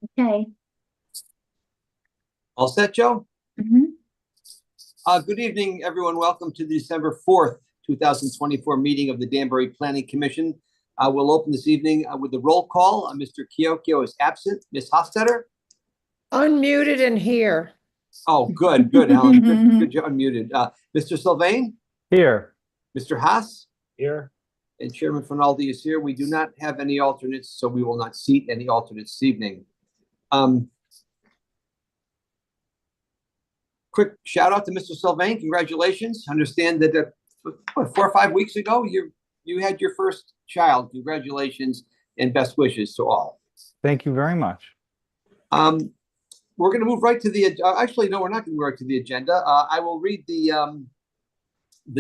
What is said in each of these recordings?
Okay. All set, Joe? Mhm. Good evening, everyone. Welcome to the December 4th, 2024 meeting of the Danbury Planning Commission. We'll open this evening with the roll call. Mr. Kyokyo is absent. Ms. Hofstetter? Unmuted and here. Oh, good, Helen. Good, you're unmuted. Mr. Sylvain? Here. Mr. Haas? Here. And Chairman Finaldi is here. We do not have any alternates, so we will not seat any alternates this evening. Quick shout out to Mr. Sylvain. Congratulations. Understand that 4 or 5 weeks ago, you had your first child. Congratulations and best wishes to all. Thank you very much. We're going to move right to the actually, no, we're not going to move right to the agenda. I will read the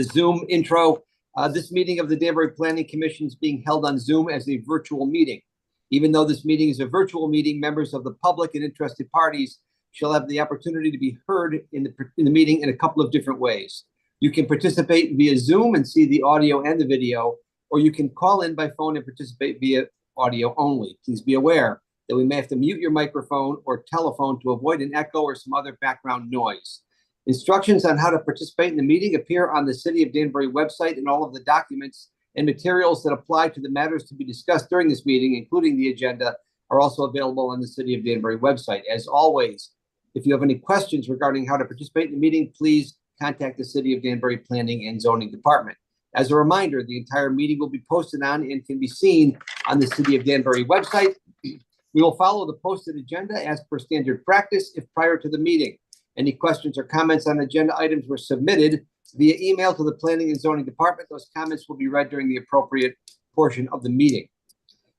Zoom intro. This meeting of the Danbury Planning Commission is being held on Zoom as a virtual meeting. Even though this meeting is a virtual meeting, members of the public and interested parties shall have the opportunity to be heard in the meeting in a couple of different ways. You can participate via Zoom and see the audio and the video, or you can call in by phone and participate via audio only. Please be aware that we may have to mute your microphone or telephone to avoid an echo or some other background noise. Instructions on how to participate in the meeting appear on the City of Danbury website, and all of the documents and materials that apply to the matters to be discussed during this meeting, including the agenda, are also available on the City of Danbury website. As always, if you have any questions regarding how to participate in the meeting, please contact the City of Danbury Planning and Zoning Department. As a reminder, the entire meeting will be posted on and can be seen on the City of Danbury website. We will follow the posted agenda as per standard practice if prior to the meeting any questions or comments on agenda items were submitted via email to the Planning and Zoning Department. Those comments will be read during the appropriate portion of the meeting.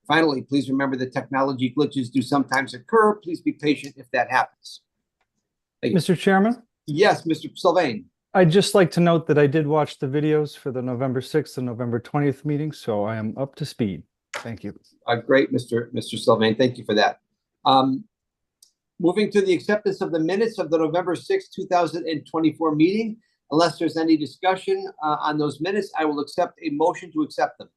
Finally, please remember that technology glitches do sometimes occur. Please be patient if that happens. Mr. Chairman? Yes, Mr. Sylvain. I'd just like to note that I did watch the videos for the November 6th and November 20th meetings, so I am up to speed. Thank you. Great, Mr. Sylvain. Thank you for that. Moving to the acceptance of the minutes of the November 6th, 2024 meeting. Unless there's any discussion on those minutes, I will accept a motion to accept them.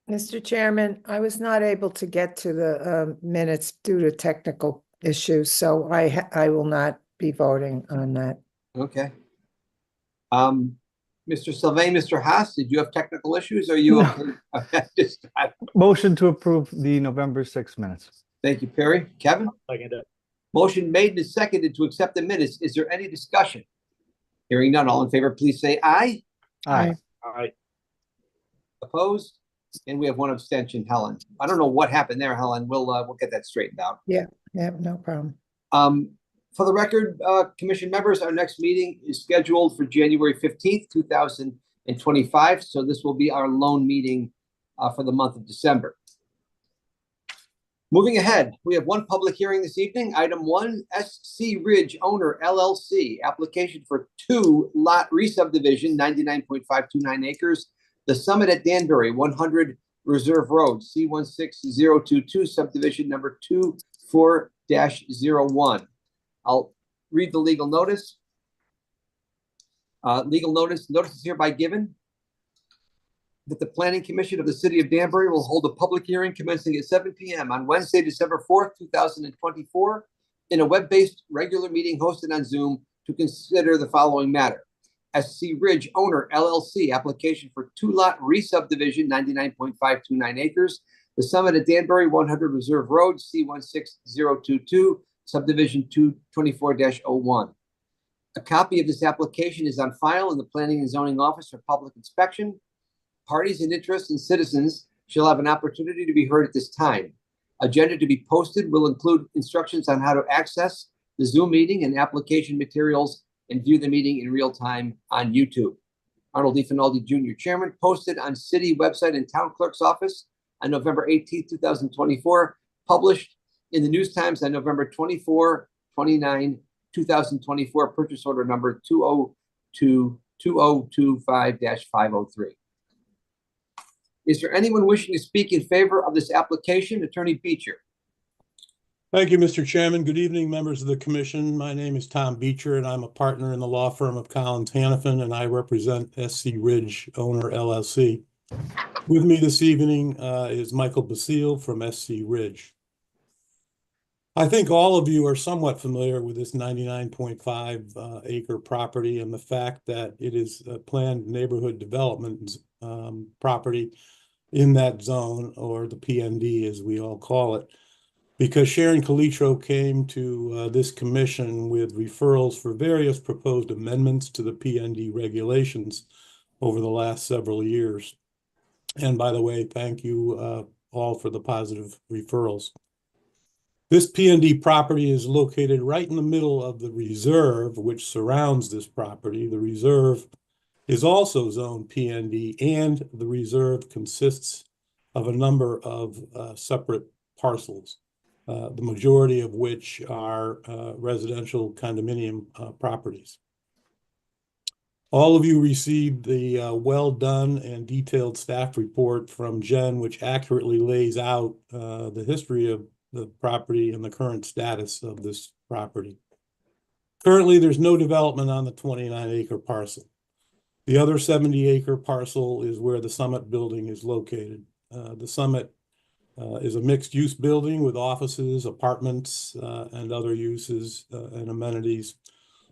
Mr. Chairman, I was not able to get to the minutes due to technical issues, so I will not be voting on that. Okay. Mr. Sylvain, Mr. Haas, did you have technical issues? Or are you okay? Motion to approve the November 6th minutes. Thank you, Perry. Kevin? Motion made and seconded to accept the minutes. Is there any discussion? Hearing none, all in favor, please say aye. Aye. Aye. Opposed? And we have one abstention, Helen. I don't know what happened there, Helen. We'll get that straightened out. Yeah, no problem. For the record, commission members, our next meeting is scheduled for January 15th, 2025. So this will be our lone meeting for the month of December. Moving ahead, we have one public hearing this evening. Item 1, SC Ridge Owner LLC, application for 2-lot re-subdivision, 99.529 acres. The Summit at Danbury, 100 Reserve Road, C16022, subdivision number 24-01. I'll read the legal notice. Notice is hereby given that the Planning Commission of the City of Danbury will hold a public hearing commencing at 7 p.m. on Wednesday, December 4th, 2024, in a web-based regular meeting hosted on Zoom to consider the following matter. SC Ridge Owner LLC, application for 2-lot re-subdivision, 99.529 acres. The Summit at Danbury, 100 Reserve Road, C16022, subdivision 224-01. A copy of this application is on file in the Planning and Zoning Office for public inspection. Parties in interest and citizens shall have an opportunity to be heard at this time. Agenda to be posted will include instructions on how to access the Zoom meeting and application materials and view the meeting in real time on YouTube. Arnold D. Finaldi Jr., Chairman, posted on City website and Town Clerk's office on November 18th, 2024, published in the News Times on November 29, 2024, purchase order number 2025-503. Is there anyone wishing to speak in favor of this application? Attorney Beecher. Thank you, Mr. Chairman. Good evening, members of the commission. My name is Tom Beecher, and I'm a partner in the law firm of Collins Hannafin, and I represent SC Ridge Owner LLC. With me this evening is Michael Basile from SC Ridge. I think all of you are somewhat familiar with this 99.5 acre property and the fact that it is a planned neighborhood development property in that zone, or the PND as we all call it, because Sharon Calitro came to this commission with referrals for various proposed amendments to the PND regulations over the last several years. And by the way, thank you all for the positive referrals. This PND property is located right in the middle of the reserve, which surrounds this property. The reserve is also zoned PND, and the reserve consists of a number of separate parcels, the majority of which are residential condominium properties. All of you received the well-done and detailed staff report from Jen, which accurately lays out the history of the property and the current status of this property. Currently, there's no development on the 29-acre parcel. The other 70-acre parcel is where the Summit building is located. The Summit is a mixed-use building with offices, apartments, and other uses and amenities,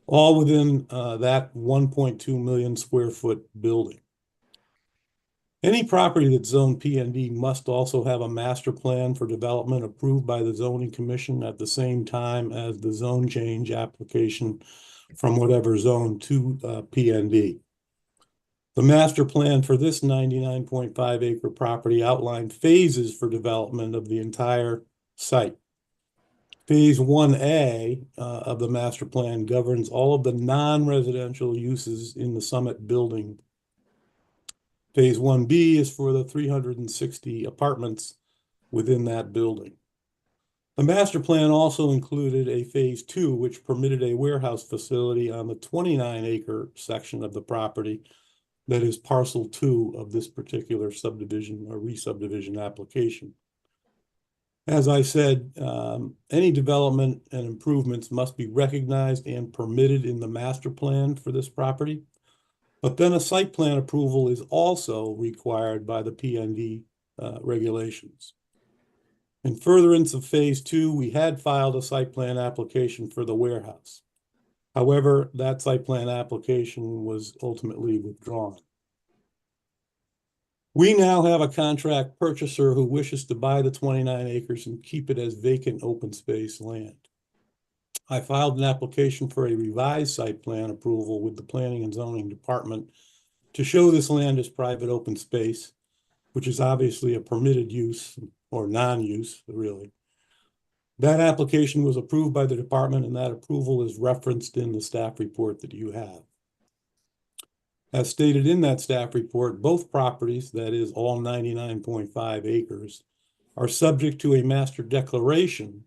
all within that 1.2 million square foot building. Any property that's zoned PND must also have a master plan for development approved by the zoning commission at the same time as the zone change application from whatever zone to PND. The master plan for this 99.5 acre property outlined phases for development of the entire site. Phase 1A of the master plan governs all of the non-residential uses in the Summit building. Phase 1B is for the 360 apartments within that building. The master plan also included a phase 2, which permitted a warehouse facility on the 29-acre section of the property that is parcel 2 of this particular subdivision or re-subdivision application. As I said, any development and improvements must be recognized and permitted in the master plan for this property. But then a site plan approval is also required by the PND regulations. In furtherance of phase 2, we had filed a site plan application for the warehouse. However, that site plan application was ultimately withdrawn. We now have a contract purchaser who wishes to buy the 29 acres and keep it as vacant open space land. I filed an application for a revised site plan approval with the Planning and Zoning Department to show this land as private open space, which is obviously a permitted use or non-use, really. That application was approved by the department, and that approval is referenced in the staff report that you have. As stated in that staff report, both properties, that is all 99.5 acres, are subject to a master declaration,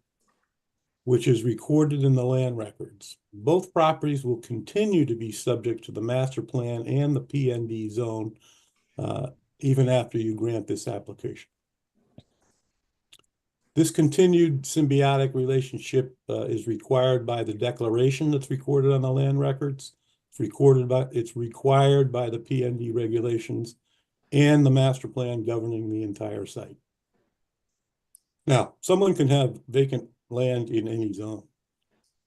which is recorded in the land records. Both properties will continue to be subject to the master plan and the PND zone, even after you grant this application. This continued symbiotic relationship is required by the declaration that's recorded on the land records. It's required by the PND regulations and the master plan governing the entire site. Now, someone can have vacant land in any zone.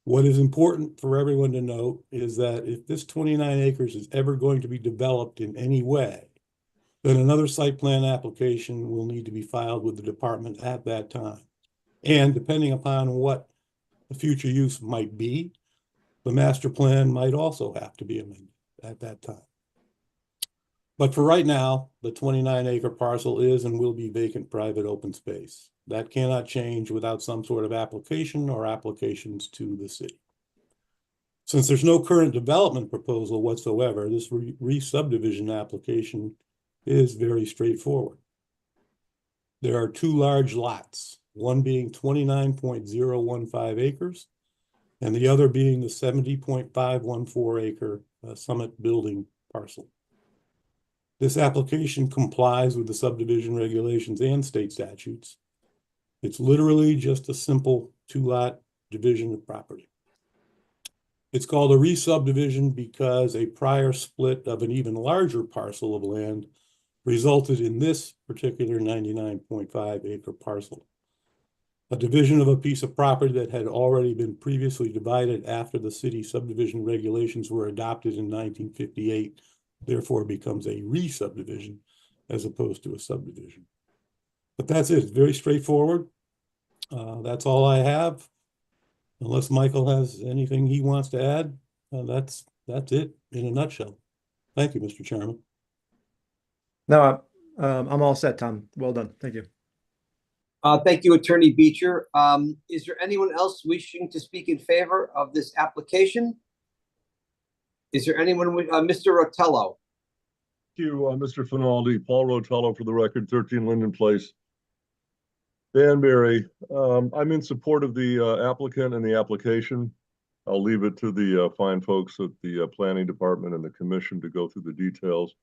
What is important for everyone to note is that if this 29 acres is ever going to be developed in any way, then another site plan application will need to be filed with the department at that time. And depending upon what the future use might be, the master plan might also have to be amended at that time. But for right now, the 29-acre parcel is and will be vacant private open space. That cannot change without some sort of application or applications to the city. Since there's no current development proposal whatsoever, this re-subdivision application is very straightforward. There are two large lots, one being 29.015 acres, and the other being the 70.514 acre Summit building parcel. This application complies with the subdivision regulations and state statutes. It's literally just a simple two-lot division of property. It's called a re-subdivision because a prior split of an even larger parcel of land resulted in this particular 99.5 acre parcel. A division of a piece of property that had already been previously divided after the city subdivision regulations were adopted in 1958, therefore becomes a re-subdivision as opposed to a subdivision. But that's it, very straightforward. That's all I have. Unless Michael has anything he wants to add, that's it in a nutshell. Thank you, Mr. Chairman. No, I'm all set, Tom. Well done. Thank you. Thank you, Attorney Beecher. Is there anyone else wishing to speak in favor of this application? Is there anyone, Mr. Rotello? Thank you, Mr. Finaldi. Paul Rotello for the record, 13 Linden Place, Danbury. I'm in support of the applicant and the application. I'll leave it to the fine folks at the planning department and the commission to go through the details.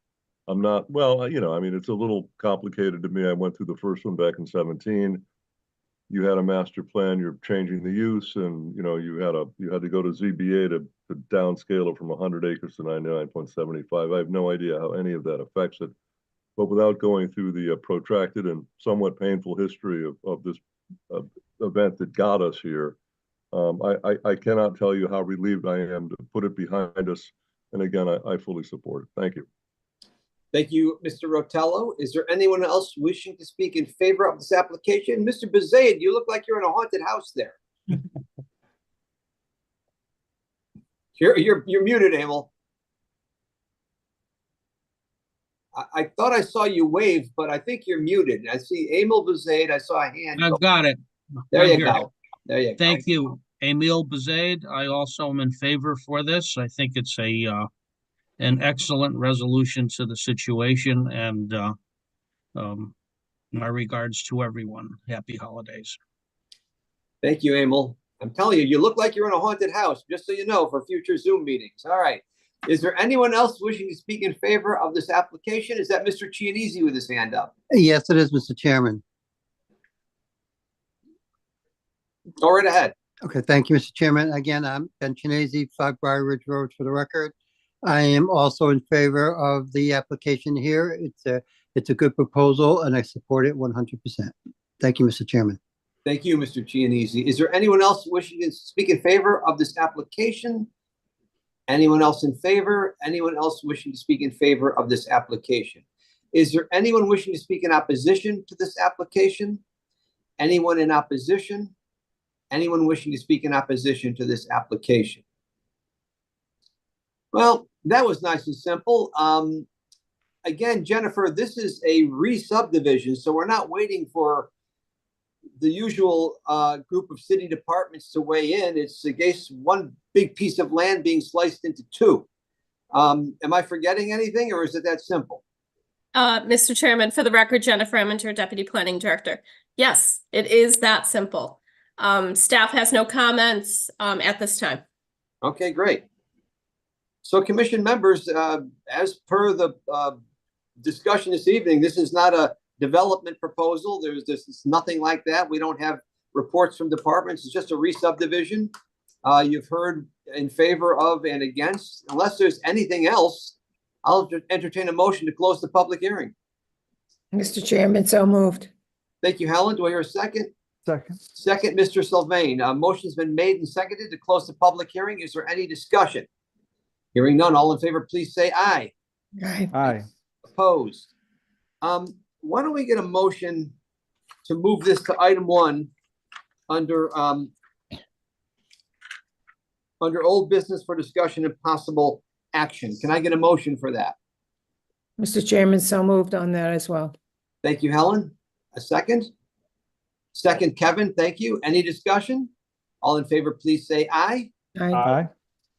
I'm not, well, you know, I mean, it's a little complicated to me. I went through the first one back in 17. You had a master plan, you're changing the use, and you know, you had to go to ZBA to downscale it from 100 acres to 99.75. I have no idea how any of that affects it. But without going through the protracted and somewhat painful history of this event that got us here, I cannot tell you how relieved I am to put it behind us. And again, I fully support it. Thank you. Thank you, Mr. Rotello. Is there anyone else wishing to speak in favor of this application? Mr. Bezaid, you look like you're in a haunted house there. You're muted, Emil. I thought I saw you wave, but I think you're muted. I see Emil Bezaid. I saw a hand. I've got it. There I'm you here. go. There you go. Thank you, Emil Bezaid. I also am in favor for this. I think it's an excellent resolution to the situation, and my regards to everyone. Happy holidays. Thank you, Emil. I'm telling you, you look like you're in a haunted house, just so you know, for future Zoom meetings. All right. Is there anyone else wishing to speak in favor of this application? Is that Mr. Chianese with his hand up? Yes, it is, Mr. Chairman. Go right ahead. Okay, thank you, Mr. Chairman. Again, I'm Ben Chinese, 5 Briar Ridge Road for the record. I am also in favor of the application here. It's a good proposal and I support it 100%. Thank you, Mr. Chairman. Thank you, Mr. Chianese. Is there anyone else wishing to speak in favor of this application? Anyone else in favor? Anyone else wishing to speak in favor of this application? Is there anyone wishing to speak in opposition to this application? Anyone in opposition? Anyone wishing to speak in opposition to this application? Well, that was nice and simple. Again, Jennifer, this is a re-subdivision, so we're not waiting for the usual group of city departments to weigh in. It's, I guess, one big piece of land being sliced into two. Am I forgetting anything, or is it that simple? Mr. Chairman, for the record, Jennifer Emmenter, Deputy Planning Director. Yes, it is that simple. Staff has no comments at this time. Okay, great. So commission members, as per the discussion this evening, this is not a development proposal. There's nothing like that. We don't have reports from departments. It's just a re-subdivision. You've heard in favor of and against. Unless there's anything else, I'll entertain a motion to close the public hearing. Mr. Chairman, so moved. Thank you, Helen. Do I hear a second? Second. Second, Mr. Sylvain. Motion's been made and seconded to close the public hearing. Is there any discussion? Hearing none, all in favor, please say aye. Aye. Aye. Opposed? Why don't we get a motion to move this to item 1 under old business for discussion and possible action? Can I get a motion for that? Mr. Chairman, so moved on that as well. Thank you, Helen. A second? Second, Kevin. Thank you. Any discussion? All in favor, please say aye. Aye. Aye.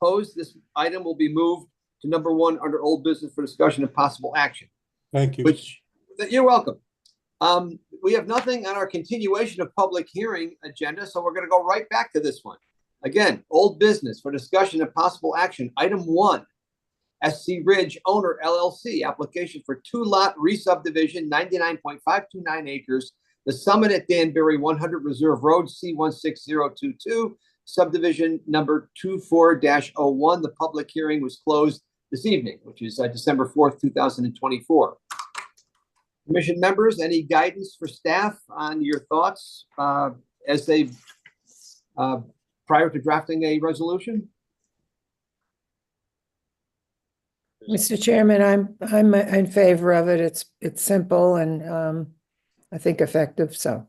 Opposed? This item will be moved to number 1 under old business for discussion and possible action. Thank you. Which, you're welcome. We have nothing on our continuation of public hearing agenda, so we're going to go right back to this one. Again, old business for discussion and possible action. Item 1, SC Ridge Owner LLC, application for 2-lot re-subdivision, 99.529 acres, the Summit at Danbury, 100 Reserve Road, C16022, subdivision number 24-01. The public hearing was closed this evening, which is December 4th, 2024. Commission members, any guidance for staff on your thoughts as they prior to drafting a resolution? Mr. Chairman, I'm in favor of it. It's simple and I think effective, so.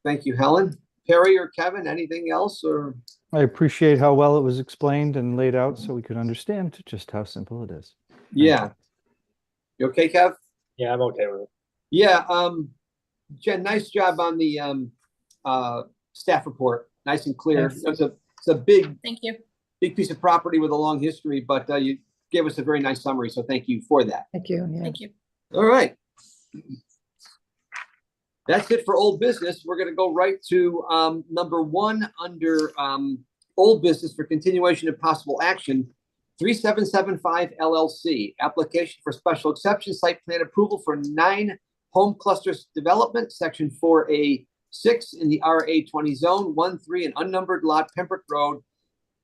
Thank you, Helen. Perry or Kevin, anything else or? I appreciate how well it was explained and laid out so we could understand just how simple it is. Yeah. You okay, Kev? Yeah, I'm okay with it. Yeah, Jen, nice job on the staff report. Nice and clear. Thanks. It's a big Thank you. piece of property with a long history, but you gave us a very nice summary, so thank you for that. Thank you. Yeah. Thank you. All right. That's it for old business. We're gonna go right to number one under old business for continuation of possible action. 3775 LLC, application for special exception site plan approval for 9 home clusters development, section 4A6 in the RA20 zone, 1-3 an unnumbered lot, Pembroke Road.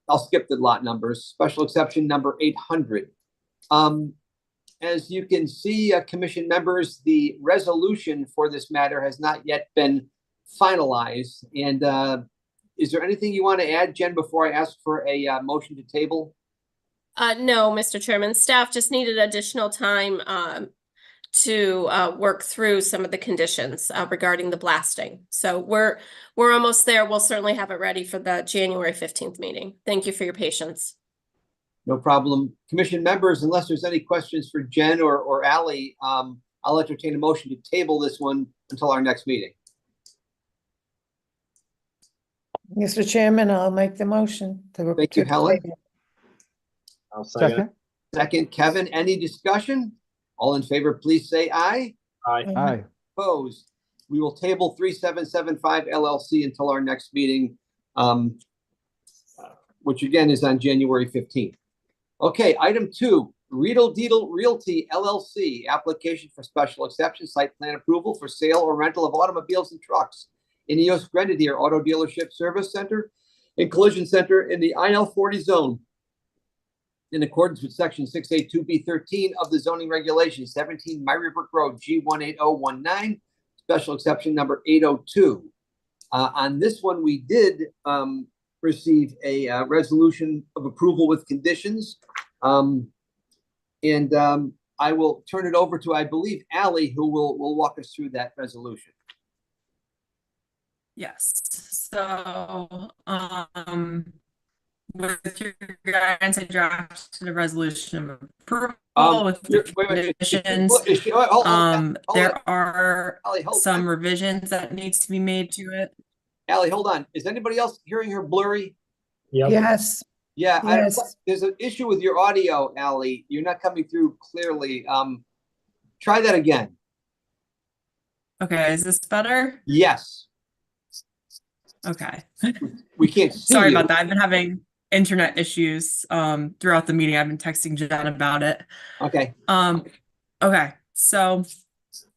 I'll skip the lot numbers. Special exception number 800. As you can see, commission members, the resolution for this matter has not yet been finalized. And is there anything you want to add, Jen, before I ask for a motion to table? No, Mr. Chairman, staff just needed additional time to work through some of the conditions regarding the blasting. So we're almost there. We'll certainly have it ready for the January 15th meeting. Thank you for your patience. No problem. Commission members, unless there's any questions for Jen or Ally, I'll entertain a motion to table this one until our next meeting. Mr. Chairman, I'll make the motion. Thank you, Helen. I'll second it. Second? Second, Kevin, any discussion? All in favor, please say aye. Aye. Aye. Opposed? We will table 3775 LLC until our next meeting, which again is on January 15th. Okay, item 2, Riedel Deedle Realty LLC, application for special exception site plan approval for sale or rental of automobiles and trucks in Eos Grenadier Auto Dealership Service Center and Collision Center in the IL40 zone, in accordance with section 682B13 of the zoning regulations, 17 Myrybrook Road, G18019, special exception number 802. On this one, we did receive a resolution of approval with conditions. I will turn it over to, I believe, Ally, who will walk us through that resolution. Yes, so, with your guidance, I drafted a resolution of approval with the Wait a minute. conditions. Hold on. There are Ally, hold some on. revisions that needs to be made to it. Ally, hold on. Is anybody else hearing her blurry? Yep. Yes, Yeah, yes. there's an issue with your audio, Ally. You're not coming through clearly. Try that again. Okay, is this better? Yes, Okay. we can't see Sorry you. about that. I've been having internet issues throughout the meeting. I've been texting Jen about it. Okay, Okay, so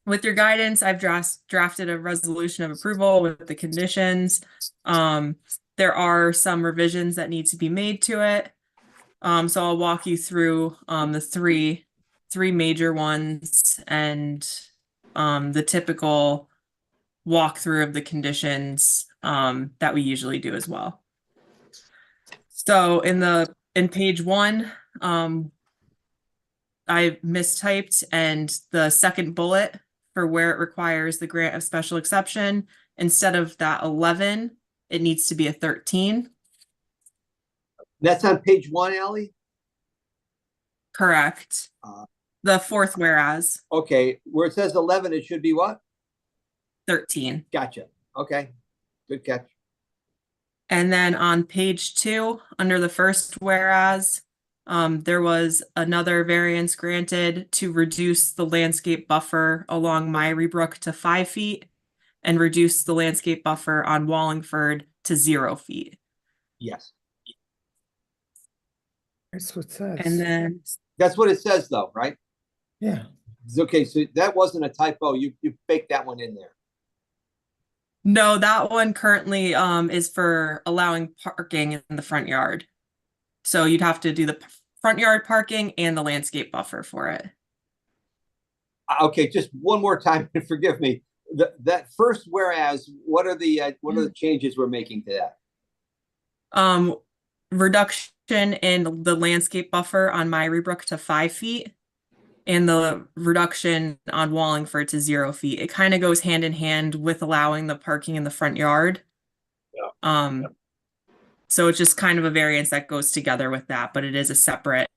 with your guidance, I've drafted a resolution of approval with the conditions. There are some revisions that need to be made to it. So I'll walk you through the three major ones and the typical walkthrough of the conditions that we usually do as well. So in page 1, I mistyped, and the second bullet for where it requires the grant of special exception, instead of that 11, it needs to be a 13. that's on page 1, Ally? Correct. The fourth whereas, Okay, where it says 11, it should be what? 13. Gotcha. Okay, good catch. And then on page 2, under the first whereas, there was another variance granted to reduce the landscape buffer along Myrybrook to 5 feet and reduce the landscape buffer on Wallingford to 0 feet. Yes, That's what it says. And then, that's what it says though, right? Yeah, Okay, so that wasn't a typo. You baked that one in there. no, that one currently is for allowing parking in the front yard. So you'd have to do the front yard parking and the landscape buffer for it. Okay, just one more time, and forgive me. That first whereas, what are the changes we're making to that? Reduction in the landscape buffer on Myrybrook to 5 feet and the reduction on Wallingford to 0 feet. It kind of goes hand in hand with allowing the parking in the front yard. Yeah. So it's just kind of a variance that goes together with that, but it is a separate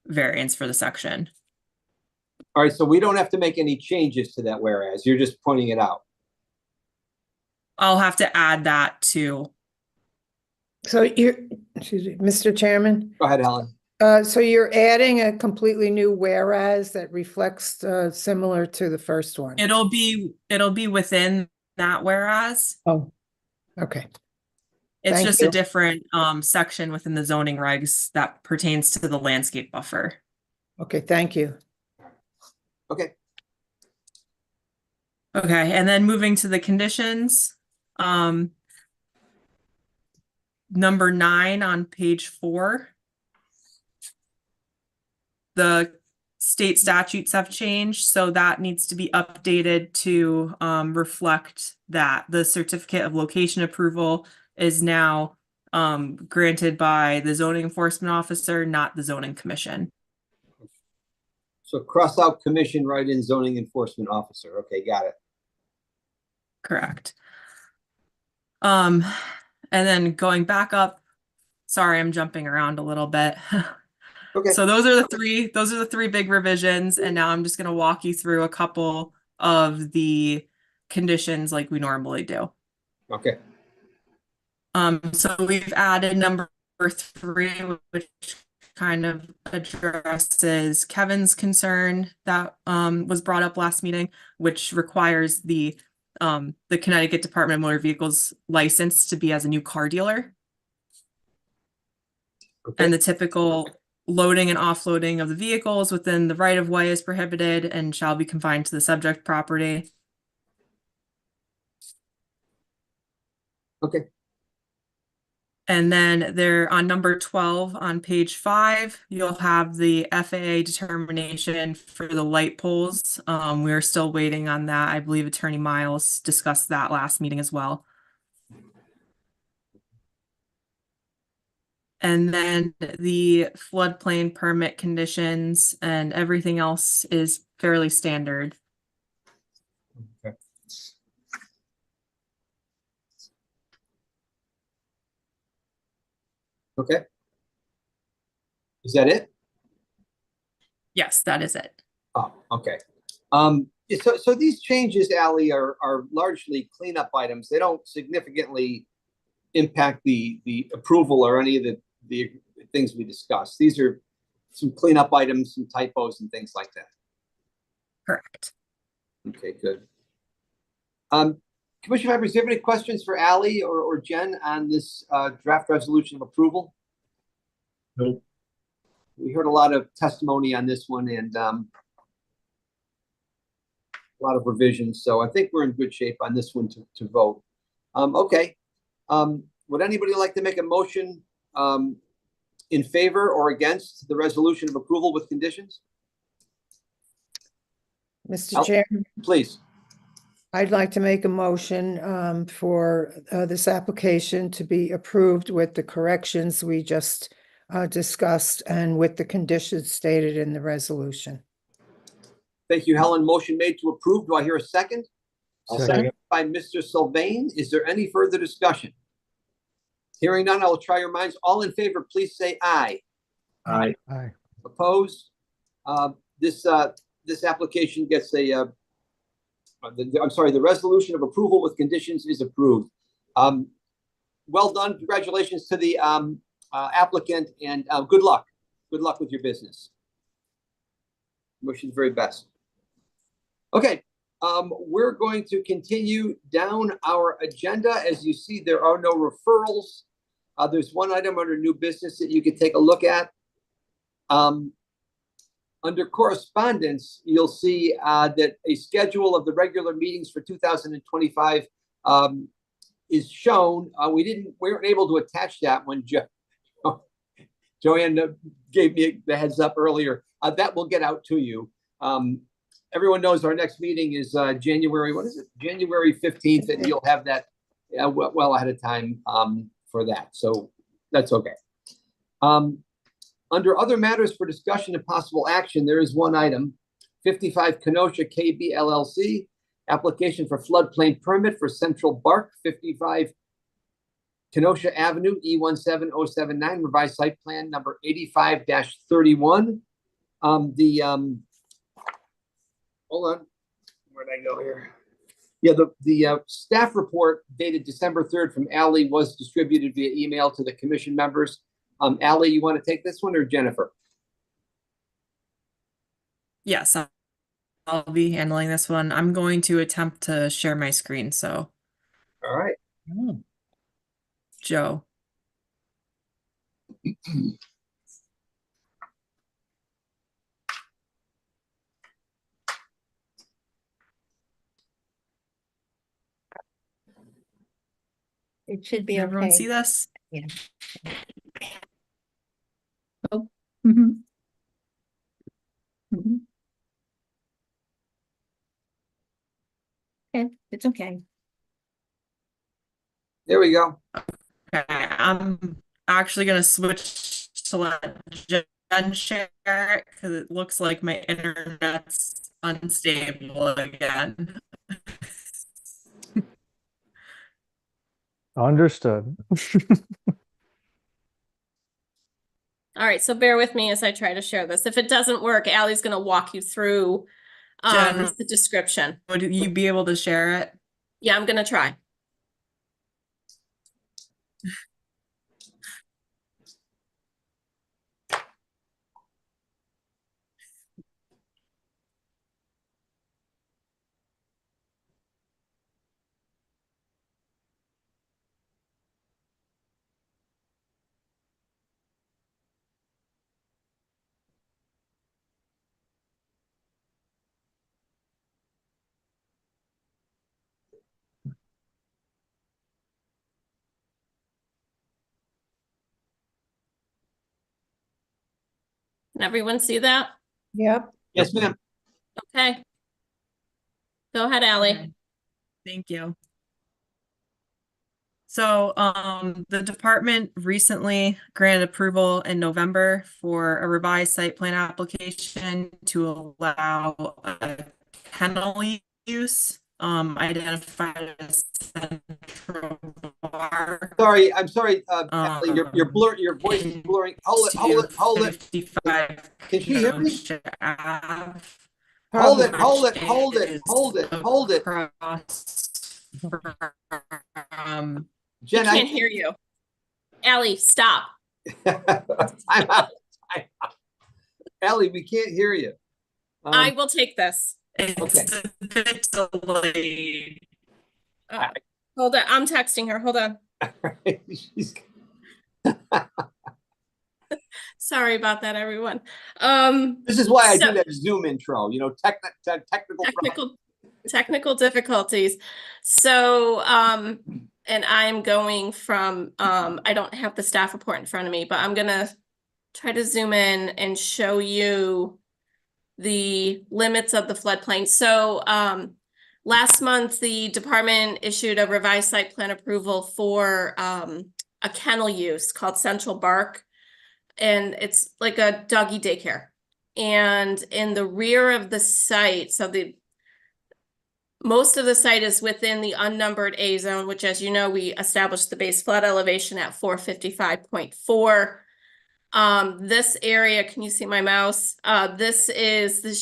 variance for the section. All right, so we don't have to make any changes to that whereas, you're just pointing it out. I'll have to add that to. So excuse me, Mr. Chairman, Go ahead, Helen. so you're adding a completely new whereas that reflects similar to the first one? It'll be within that whereas. Oh, okay. It's Thank just you. a different section within the zoning regs that pertains to the landscape buffer. Okay, thank you. Okay. Okay, and then moving to the conditions. Number 9 on page 4. The state statutes have changed, so that needs to be updated to reflect that the certificate of location approval is now granted by the zoning enforcement officer, not the zoning commission. So cross out commission, write in zoning enforcement officer. Okay, got it. Correct. And then going back up, sorry, I'm jumping around a little bit. Okay. So those are the three big revisions, and now I'm just going to walk you through a couple of the conditions like we normally do. Okay. So we've added number 3, which kind of addresses Kevin's concern that was brought up last meeting, which requires the Connecticut Department of Motor Vehicles license to be as a new car dealer. Okay. And the typical loading and offloading of the vehicles within the right of way is prohibited and shall be confined to the subject property. Okay. And then there on number 12 on page 5, you'll have the FAA determination for the light poles. We're still waiting on that. I believe Attorney Miles discussed that last meeting as well. And then the floodplain permit conditions and everything else is fairly standard. Okay. Okay. Is that it? Yes, that is it. Oh, okay. So these changes, Ally, are largely cleanup items. They don't significantly impact the approval or any of the things we discussed. These are some cleanup items, some typos and things like that. Correct. Okay, good. Commissioner members, do you have any questions for Ally or Jen on this draft resolution of approval? Nope. We heard a lot of testimony on this one and a lot of revisions, so I think we're in good shape on this one to vote. Okay. Would anybody like to make a motion in favor or against the resolution of approval with conditions? Mr. Chairman, Please. I'd like to make a motion for this application to be approved with the corrections we just discussed and with the conditions stated in the resolution. Thank you, Helen. Motion made to approve. Do I hear a second? I'll second. By Mr. Sylvain. Is there any further discussion? Hearing none, I will try your minds. All in favor, please say aye. Aye. Aye. Opposed? This application gets a, I'm sorry, the resolution of approval with conditions is approved. Well done. Congratulations to the applicant and good luck. Good luck with your business. Wish you the very best. Okay, we're going to continue down our agenda. As you see, there are no referrals. There's one item under new business that you can take a look at. Under correspondence, you'll see that a schedule of the regular meetings for 2025 is shown. We weren't able to attach that when Joanne gave me the heads up earlier. That will get out to you. everyone knows our next meeting is January, what is it? January 15th, and you'll have that well ahead of time for that. So that's okay. Under other matters for discussion and possible action, there is one item, 55 Kenosha KB LLC, application for floodplain permit for Central Bark, 55 Kenosha Avenue, E17079, revised site plan number 85-31. Hold on, where'd I go here? Yeah, the staff report dated December 3rd from Ally was distributed via email to the commission members. Ally, you want to take this one, or Jennifer? Yes, I'll be handling this one. I'm going to attempt to share my screen, so All right. Joe. It should be Can everyone see okay. this? Yeah. Oh. Mhm. Mhm. Okay, it's okay. There we go. Okay, I'm actually gonna switch to let Jen share it because it looks like my internet's unstable again. Understood. All right, so bear with me as I try to share this. If it doesn't work, Ally's gonna walk you through Jen, the description. would you be able to share it? Yeah, I'm gonna try. Can everyone see that? Yep. Yes, ma'am. Okay. Go ahead, Ally. Okay. Thank you. So, the department recently granted approval in November for a revised site plan application to allow a kennel use, identified as Central Bark. Sorry, I'm sorry, Ally, your voice is blurring. Hold it. 55 Can she hear me? Kenosha Ave, Hold which it. across from I Jen, can't hear you. Ally, stop. I'm out. Ally, we can't hear you. I will take this. It's a bit delayed. Hold on, I'm texting her. Hold on. Sorry about that, everyone. This is why I so- do that Zoom intro, you know, technical difficulties. So, and I'm going from, I don't have the staff report in front of me, but I'm gonna try to zoom in and show you the limits of the floodplain. So, last month, the department issued a revised site plan approval for, a kennel use called Central Bark. And it's like a doggy daycare. And in the rear of the site, so most of the site is within the unnumbered A zone, which, as you know, we established the base flood elevation at 455.4. This area, can you see my mouse? This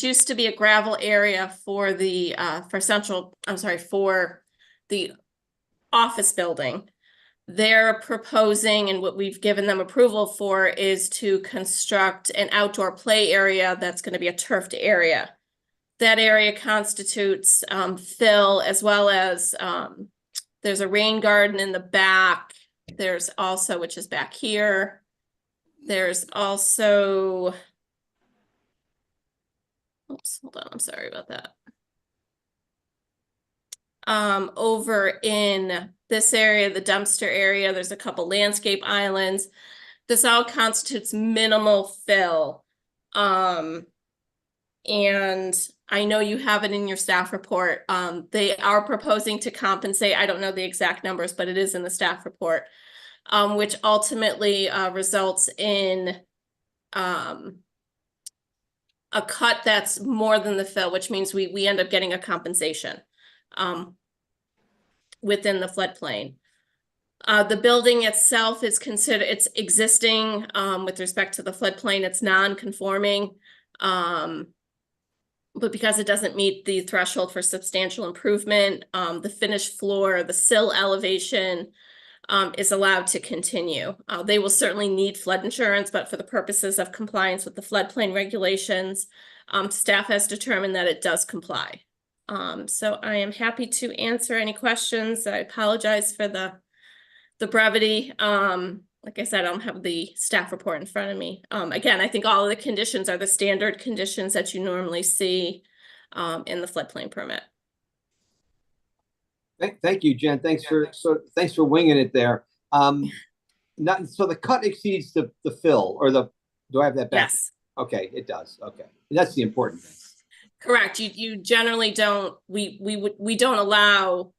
used to be a gravel area for the for the office building. They're proposing, and what we've given them approval for, is to construct an outdoor play area that's going to be a turfed area. That area constitutes fill, as well as there's a rain garden in the back. There's also, which is back here, there's also, oops, hold on, I'm sorry about that. Over in this area, the dumpster area, there's a couple landscape islands. This all constitutes minimal fill. And I know you have it in your staff report. They are proposing to compensate, I don't know the exact numbers, but it is in the staff report, which ultimately results in a cut that's more than the fill, which means we end up getting a compensation within the floodplain. The building itself is considered, it's existing with respect to the floodplain, it's non-conforming. But because it doesn't meet the threshold for substantial improvement, the finished floor, the sill elevation is allowed to continue. They will certainly need flood insurance, but for the purposes of compliance with the floodplain regulations, staff has determined that it does comply. So I am happy to answer any questions. I apologize for the brevity. Like I said, I don't have the staff report in front of me. Again, I think all of the conditions are the standard conditions that you normally see in the floodplain permit. Thank you, Jen. Thanks for winging it there. So the cut exceeds the fill, or do I have that back? Yes. Okay, it does. Okay, that's the important thing. Correct. You generally don't. We don't allow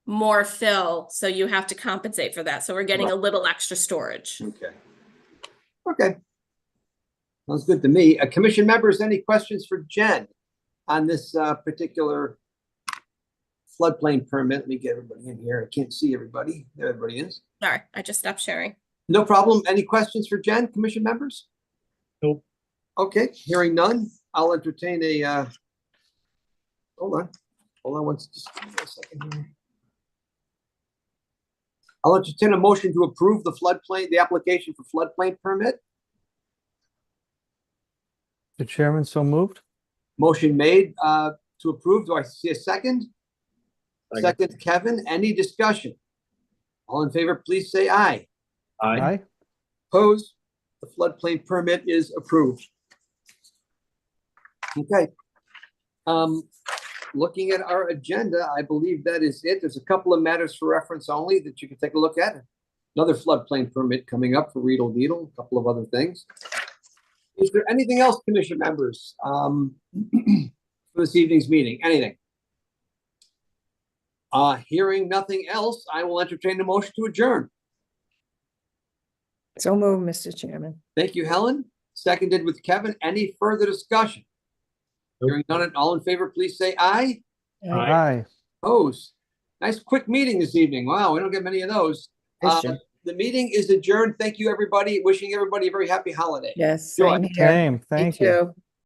more fill, so you have to compensate for that. So we're getting a little extra storage. Okay. Sounds good to me. Commission members, any questions for Jen on this particular floodplain permit? Let me get everybody in here. I can't see everybody. There everybody is. Sorry, I just stopped sharing. No problem. Any questions for Jen, commission members? Nope. Okay, hearing none, I'll entertain a, hold on just give me a second here. I'll entertain a motion to approve the application for floodplain permit. The chairman so moved. Motion made to approve. Do I see a second? Second, Kevin. Any discussion? All in favor, please say aye. Aye. Opposed? The floodplain permit is approved. Okay. Looking at our agenda, I believe that is it. There's a couple of matters for reference only that you can take a look at. Another floodplain permit coming up for Riedel Needle, a couple of other things. Is there anything else, commission members, for this evening's meeting? Anything? Hearing nothing else, I will entertain a motion to adjourn. So move, Mr. Chairman. Thank you, Helen. Seconded with Kevin. Any further discussion? Hearing none, all in favor, please say aye. Aye. Opposed? Nice quick meeting this evening. Wow, we don't get many of those. The meeting is adjourned. Thank you, everybody. Wishing everybody a very happy holiday. Yes. Joy. Same here. Same. Thank you. too.